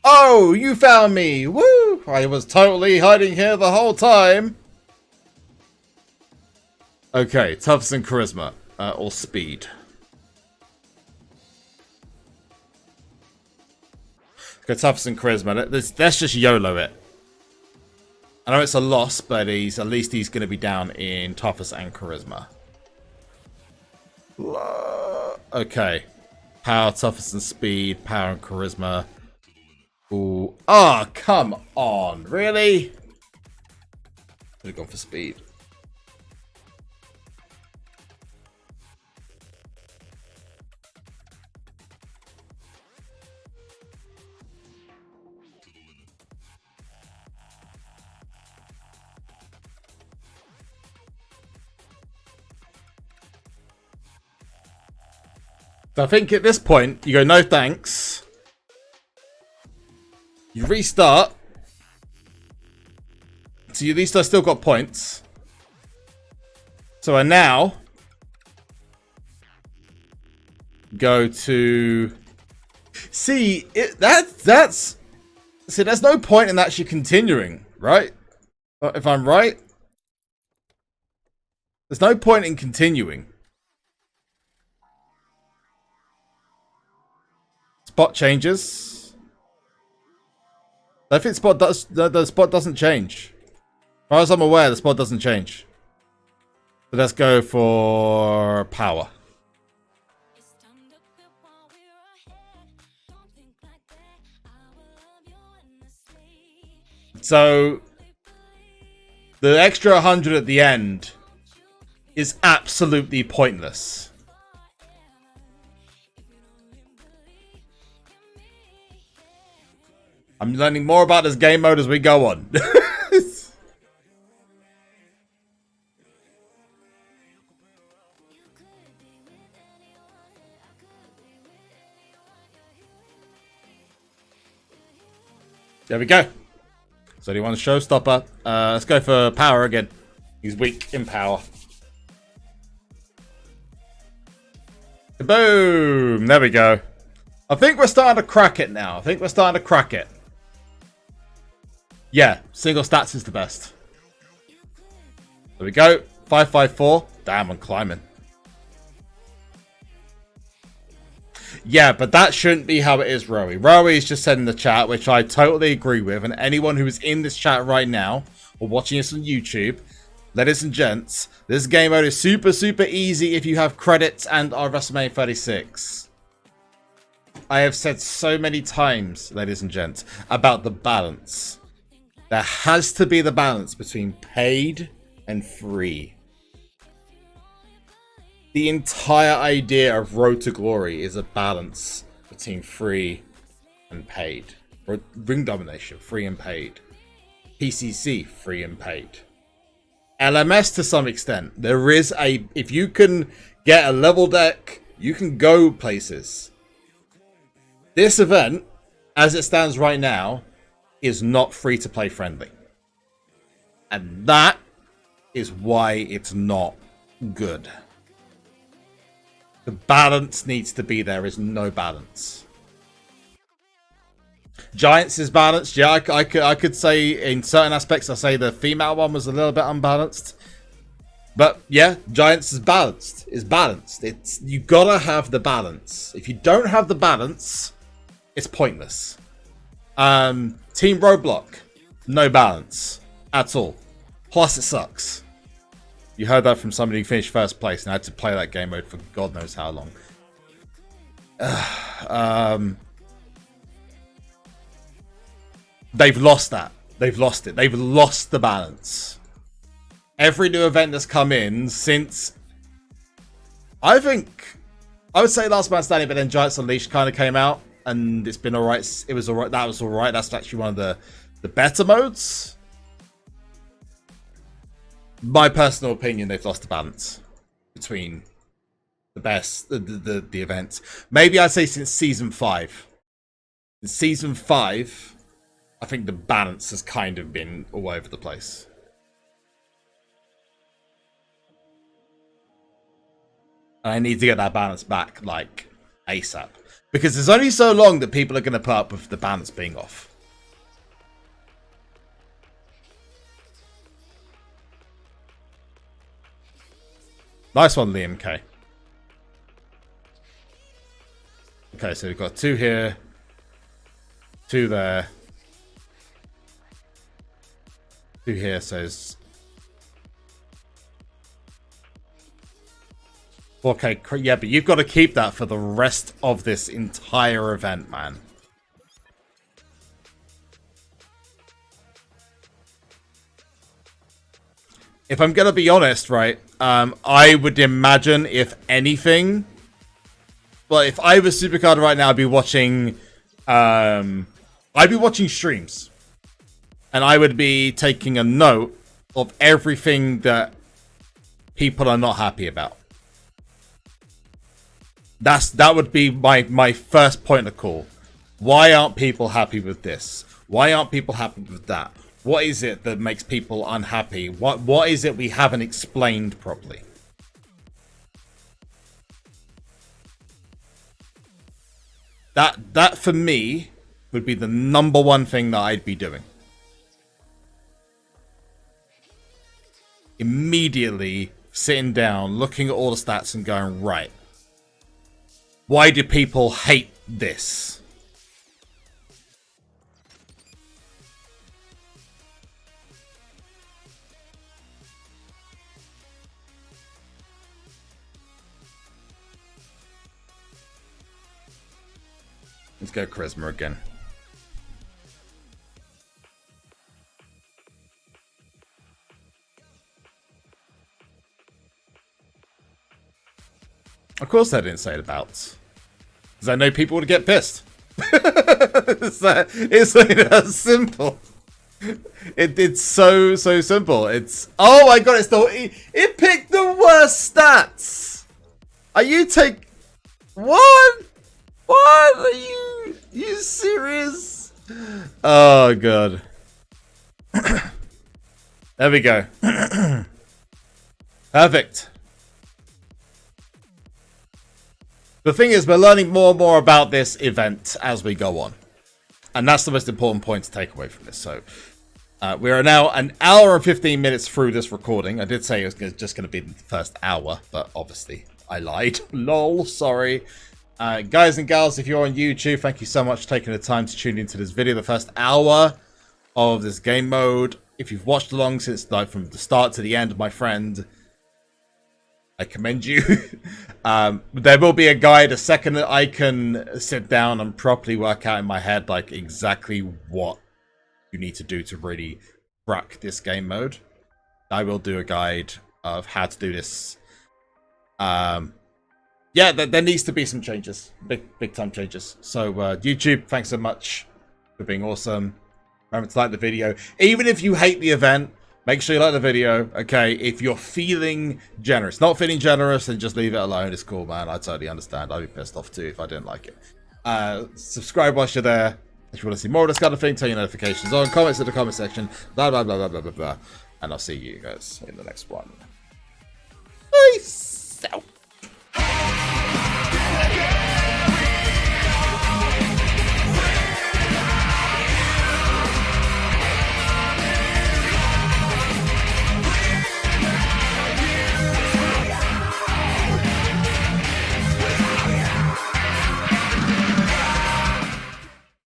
A: Oh, you found me. Woo! I was totally hiding here the whole time. Okay, Toughs and Charisma. Or Speed. Go Toughs and Charisma. Let's just YOLO it. I know it's a loss, but at least he's going to be down in Toughest and Charisma. Okay. Power, Toughest and Speed. Power and Charisma. Ooh. Oh, come on. Really? Could have gone for Speed. So I think at this point, you go, no thanks. You restart. So at least I still got points. So I now go to... See, that's... See, there's no point in actually continuing, right? If I'm right. There's no point in continuing. Spot changes. I think the spot doesn't change. As far as I'm aware, the spot doesn't change. So let's go for power. So the extra 100 at the end is absolutely pointless. I'm learning more about this game mode as we go on. There we go. So do you want a showstopper? Let's go for power again. He's weak in power. Boom! There we go. I think we're starting to crack it now. Yeah, single stats is the best. There we go. 554. Damn, I'm climbing. Yeah, but that shouldn't be how it is, Rowie. Rowie's just said in the chat, which I totally agree with. And anyone who is in this chat right now, or watching this on YouTube, ladies and gents, this game mode is super, super easy if you have credits and are WrestleMania 36. I have said so many times, ladies and gents, about the balance. There has to be the balance between paid and free. The entire idea of Road to Glory is a balance between free and paid. Ring Domination, free and paid. PCC, free and paid. LMS to some extent. There is a... If you can get a level deck, you can go places. This event, as it stands right now, is not free-to-play friendly. And that is why it's not good. The balance needs to be there. Is no balance. Giants is balanced. Yeah, I could say in certain aspects, I say the female one was a little bit unbalanced. But yeah, Giants is balanced. It's balanced. It's, you gotta have the balance. If you don't have the balance, it's pointless. Team Roadblock, no balance at all. Plus it sucks. You heard that from somebody who finished first place and had to play that game mode for God knows how long. They've lost that. They've lost it. They've lost the balance. Every new event that's come in since... I would say Last Man Standing, but then Giants Unleashed kind of came out. And it's been alright. It was alright. That was alright. That's actually one of the better modes. My personal opinion, they've lost the balance between the best, the events. Maybe I'd say since Season 5. In Season 5, I think the balance has kind of been all over the place. And I need to get that balance back, like, ASAP. Because there's only so long that people are going to put up with the balance being off. Nice one, Liam K. Okay, so we've got 2 here. 2 there. 2 here, so it's... 4K, yeah, but you've got to keep that for the rest of this entire event, man. If I'm going to be honest, right, I would imagine, if anything... Well, if I was SuperCard right now, I'd be watching streams. And I would be taking a note of everything that people are not happy about. That would be my first point of call. Why aren't people happy with this? Why aren't people happy with that? What is it that makes people unhappy? What is it we haven't explained properly? That for me would be the number one thing that I'd be doing. Immediately sitting down, looking at all the stats and going, right. Why do people hate this? Let's go Charisma again. Of course I didn't say it about. Because I know people would get pissed. It's that simple. It's so simple. It's... Oh my god, it picked the worst stats! Are you What? What? Are you serious? Oh god. There we go. Perfect. The thing is, we're learning more and more about this event as we go on. And that's the most important point to take away from this. So, we are now an hour and 15 minutes through this recording. I did say it was just going to be the first hour, but obviously I lied. Lol, sorry. Guys and gals, if you're on YouTube, thank you so much for taking the time to tune into this video. The first hour of this game mode. If you've watched along since, like, from the start to the end, my friend, I commend you. There will be a guide. The second that I can sit down and properly work out in my head, like, exactly what you need to do to really crack this game mode. I will do a guide of how to do this. Yeah, there needs to be some changes, big time changes. So YouTube, thanks so much for being awesome. Remember to like the video, even if you hate the event. Make sure you like the video, okay? If you're feeling generous, not feeling generous, then just leave it alone. It's cool, man. I totally understand. I'd be pissed off too if I didn't like it. Subscribe whilst you're there. If you want to see more of this kind of thing, turn your notifications on. Comments in the comment section. Blah, blah, blah, blah, blah, blah, blah. And I'll see you guys in the next one. Peace out.